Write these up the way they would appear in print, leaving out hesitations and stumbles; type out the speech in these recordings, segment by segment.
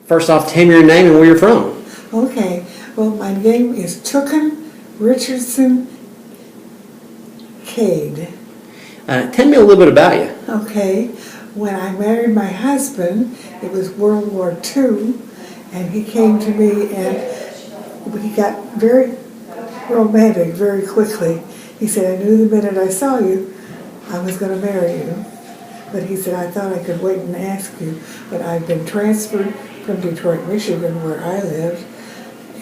First off, tell me your name and where you're from. Okay, well, my name is Tooken Richardson Cade. Tell me a little bit about you. Okay, when I married my husband, it was World War II, and he came to me and we got very romantic very quickly. He said, I knew the minute I saw you, I was going to marry you. But he said, I thought I could wait and ask you, but I've been transferred from Detroit, Michigan, where I lived,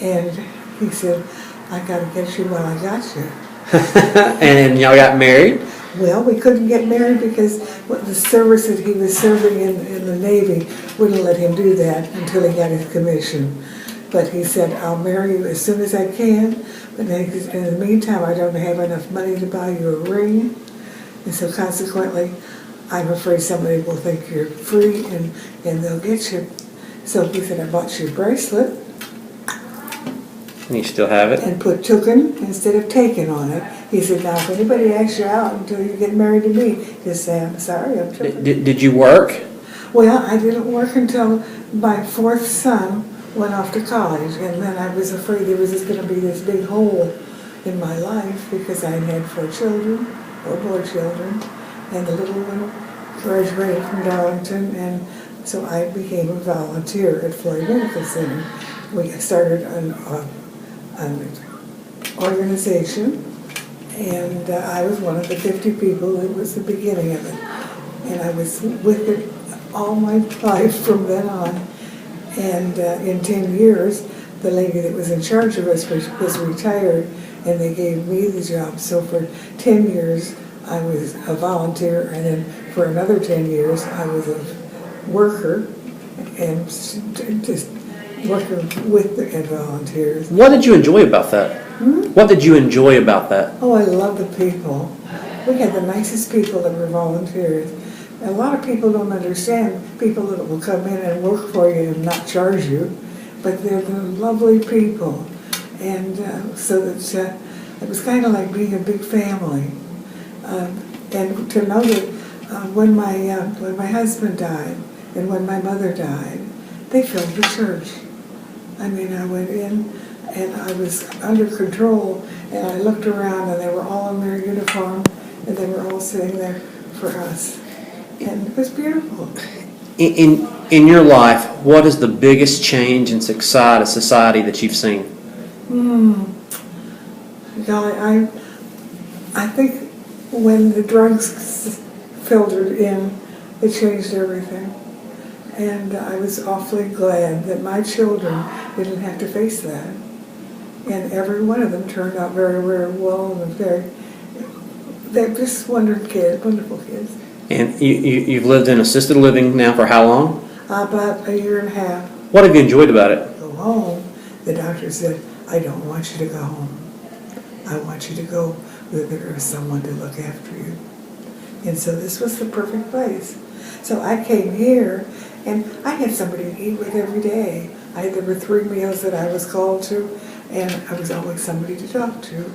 and he said, I got to get you while I got you. And y'all got married? Well, we couldn't get married because the service that he was serving in the Navy wouldn't let him do that until he got his commission. But he said, I'll marry you as soon as I can, but then in the meantime, I don't have enough money to buy you a ring, and so consequently, I'm afraid somebody will think you're free and they'll get you. So he said, I bought you a bracelet. And you still have it? And put Tooken instead of Taken on it. He said, now if anybody asks you out until you get married to me, just say, I'm sorry, I'm Tooken. Did you work? Well, I didn't work until my fourth son went off to college, and then I was afraid there was just going to be this big hole in my life because I had 4 children, 4 boy children, and the little one graduated from Darlington, and so I became a volunteer at Floyd Medical Center. We started an organization, and I was one of the 50 people. It was the beginning of it, and I was with it all my life from then on. And in 10 years, the lady that was in charge of us was retired, and they gave me the job. So for 10 years, I was a volunteer, and then for another 10 years, I was a worker and just working with the volunteers. What did you enjoy about that? What did you enjoy about that? Oh, I love the people. We had the nicest people that were volunteers. A lot of people don't understand people that will come in and work for you and not charge you, but they're the lovely people. And so that it was kind of like being a big family. And to know that when my husband died and when my mother died, they filled the church. I mean, I went in and I was under control, and I looked around and they were all in their uniform and they were all sitting there for us. And it was beautiful. In your life, what is the biggest change in society that you've seen? Golly, I think when the drugs filtered in, it changed everything. And I was awfully glad that my children didn't have to face that. And every one of them turned out very, very well, and they're just wonderful kids. And you've lived in assisted living now for how long? About a year and a half. What have you enjoyed about it? Go home. The doctor said, I don't want you to go home. I want you to go where there is someone to look after you. And so this was the perfect place. So I came here, and I had somebody to eat with every day. There were 3 meals that I was called to, and I was always somebody to talk to.